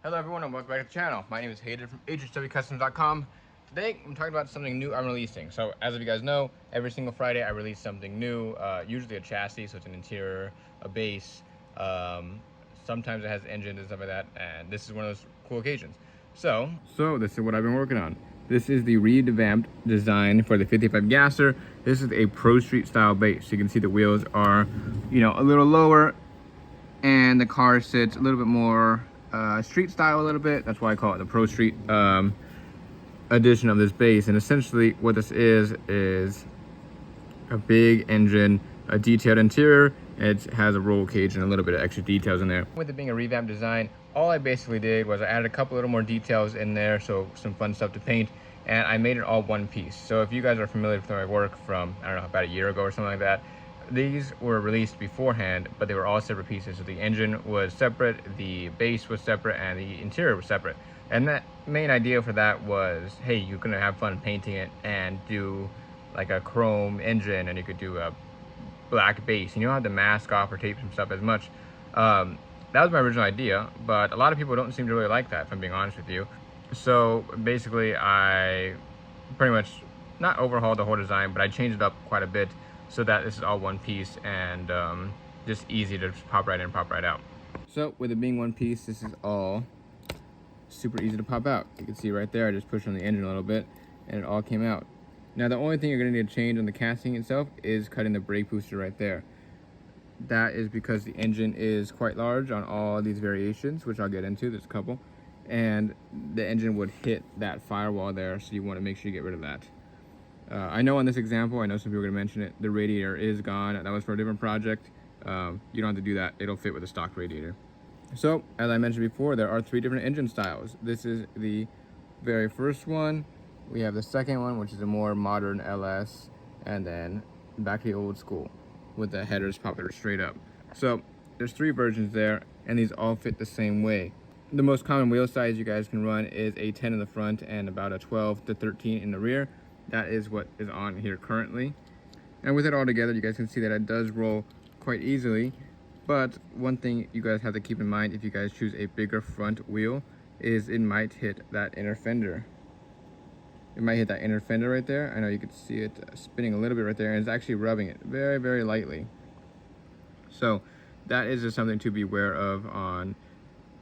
Hello everyone and welcome back to the channel. My name is Hayden from HHWCUSTOMS.com. Today I'm talking about something new I'm releasing. So as you guys know, every single Friday I release something new, usually a chassis, so it's an interior, a base, sometimes it has engines and stuff like that, and this is one of those cool occasions. So this is what I've been working on. This is the revamped design for the 55 Gasser. This is a Pro Street style base. You can see the wheels are, a little lower, and the car sits a little bit more street style a little bit. That's why I call it the Pro Street edition of this base. And essentially what this is a big engine, a detailed interior. It has a roll cage and a little bit of extra details in there. With it being a revamped design, all I basically did was I added a couple little more details in there, so some fun stuff to paint, and I made it all one piece. So if you guys are familiar with my work from, I don't know, about a year ago or something like that, these were released beforehand, but they were all separate pieces. So the engine was separate, the base was separate, and the interior was separate. And that main idea for that was, hey, you're gonna have fun painting it and do like a chrome engine, and you could do a black base, and you don't have to mask off or tape some stuff as much. That was my original idea, but a lot of people don't seem to really like that, if I'm being honest with you. So basically I pretty much not overhauled the whole design, but I changed it up quite a bit so that this is all one piece and just easy to just pop right in, pop right out. So with it being one piece, this is all super easy to pop out. You can see right there, I just pushed on the engine a little bit and it all came out. Now the only thing you're going to need to change on the casting itself is cutting the brake booster right there. That is because the engine is quite large on all these variations, which I'll get into. There's a couple, and the engine would hit that firewall there, so you want to make sure you get rid of that. I know on this example, I know some people are going to mention it, the radiator is gone. That was for a different project. You don't have to do that. It'll fit with a stock radiator. So as I mentioned before, there are 3 different engine styles. This is the very first one. We have the second one, which is a more modern LS, and then back to the old school with the headers popping straight up. So there's 3 versions there, and these all fit the same way. The most common wheel size you guys can run is a 10 in the front and about a 12 to 13 in the rear. That is what is on here currently. And with it all together, you guys can see that it does roll quite easily. But one thing you guys have to keep in mind if you guys choose a bigger front wheel is it might hit that inner fender. It might hit that inner fender right there. I know you can see it spinning a little bit right there, and it's actually rubbing it very, very lightly. So that is just something to be aware of on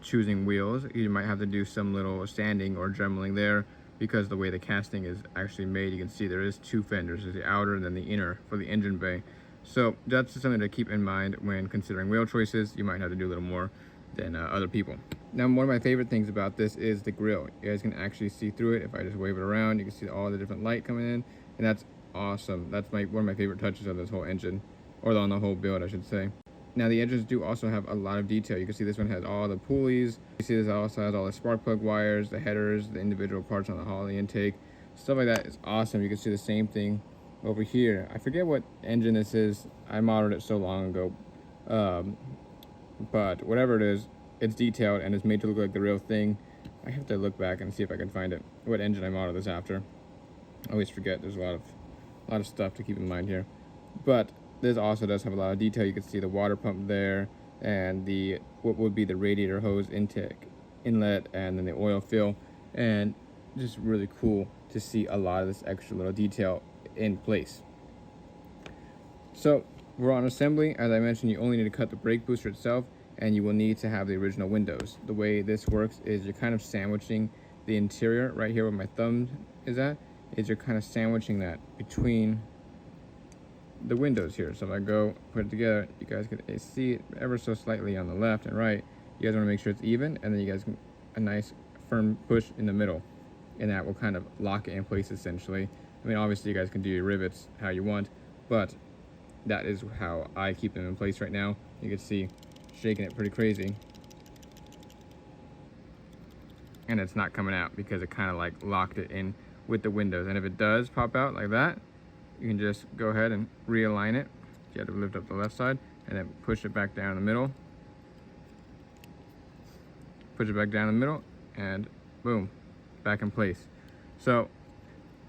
choosing wheels. You might have to do some little sanding or dremeling there because the way the casting is actually made, you can see there is 2 fenders. There's the outer and then the inner for the engine bay. So that's just something to keep in mind when considering wheel choices. You might have to do a little more than other people. Now, one of my favorite things about this is the grill. You guys can actually see through it. If I just wave it around, you can see all the different light coming in, and that's awesome. That's one of my favorite touches of this whole engine, or on the whole build, I should say. Now, the engines do also have a lot of detail. You can see this one has all the pulleys. You see this also has all the spark plug wires, the headers, the individual parts on the Holley intake. Stuff like that is awesome. You can see the same thing over here. I forget what engine this is. I modeled it so long ago. But whatever it is, it's detailed and it's made to look like the real thing. I have to look back and see if I can find it, what engine I modeled this after. I always forget. There's a lot of stuff to keep in mind here. But this also does have a lot of detail. You can see the water pump there and the what would be the radiator hose intake inlet, and then the oil fill, and just really cool to see a lot of this extra little detail in place. So we're on assembly. As I mentioned, you only need to cut the brake booster itself, and you will need to have the original windows. The way this works is you're kind of sandwiching the interior right here where my thumb is at, is you're kind of sandwiching that between the windows here. So if I go put it together, you guys can see it ever so slightly on the left and right. You guys want to make sure it's even, and then you guys can a nice firm push in the middle, and that will kind of lock it in place essentially. I mean, obviously you guys can do your rivets how you want, but that is how I keep them in place right now. You can see shaking it pretty crazy, and it's not coming out because it kind of like locked it in with the windows. And if it does pop out like that, you can just go ahead and realign it. You have to lift up the left side and then push it back down in the middle. Push it back down in the middle, and boom, back in place. So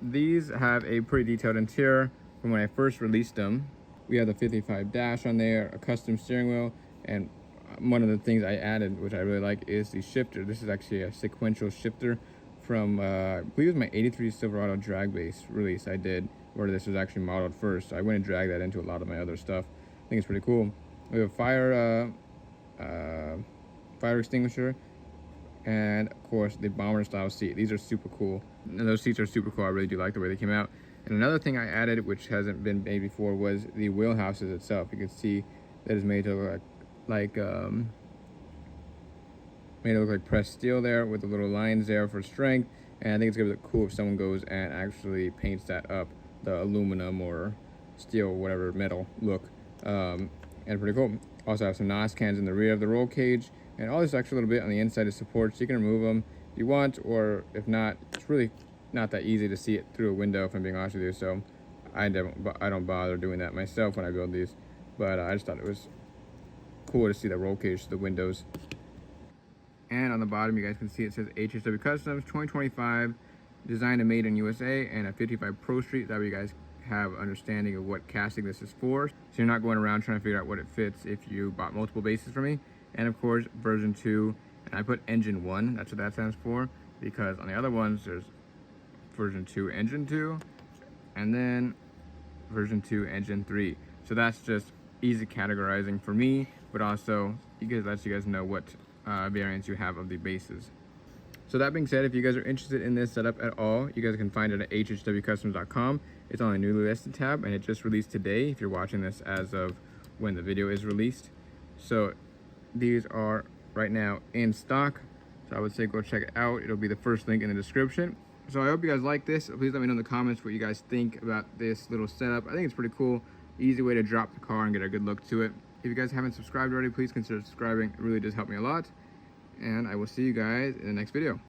these have a pretty detailed interior. From when I first released them, we have the 55 dash on there, a custom steering wheel, and one of the things I added, which I really like, is the shifter. This is actually a sequential shifter from, I believe it was my 83 Silverado drag base release I did, where this was actually modeled first. So I went and dragged that into a lot of my other stuff. I think it's pretty cool. We have a fire extinguisher, and of course the bomber style seat. These are super cool, and those seats are super cool. I really do like the way they came out. And another thing I added, which hasn't been made before, was the wheelhouses itself. You can see that is made to look like made it look like pressed steel there, with the little lines there for strength. And I think it's gonna be cool if someone goes and actually paints that up, the aluminum or steel, whatever metal look. And pretty cool. Also have some NOS cans in the rear of the roll cage, and all this extra little bit on the inside is support, so you can remove them if you want, or if not, it's really not that easy to see it through a window, if I'm being honest with you. So I don't bother doing that myself when I build these, but I just thought it was cool to see the roll cage to the windows. And on the bottom, you guys can see it says HHW Customs 2025, designed and made in USA, and a 55 Pro Street. That way you guys have understanding of what casting this is for, so you're not going around trying to figure out what it fits if you bought multiple bases from me. And of course, version 2, and I put engine 1, that's what that stands for, because on the other ones there's version 2 engine 2, and then version 2 engine 3. So that's just easy categorizing for me, but also lets you guys know what variants you have of the bases. So that being said, if you guys are interested in this setup at all, you guys can find it at hhwcustoms.com. It's on the newly listed tab, and it just released today if you're watching this as of when the video is released. So these are right now in stock, so I would say go check it out. It'll be the first link in the description. So I hope you guys like this. Please let me know in the comments what you guys think about this little setup. I think it's pretty cool. Easy way to drop the car and get a good look to it. If you guys haven't subscribed already, please consider subscribing. It really does help me a lot. And I will see you guys in the next video.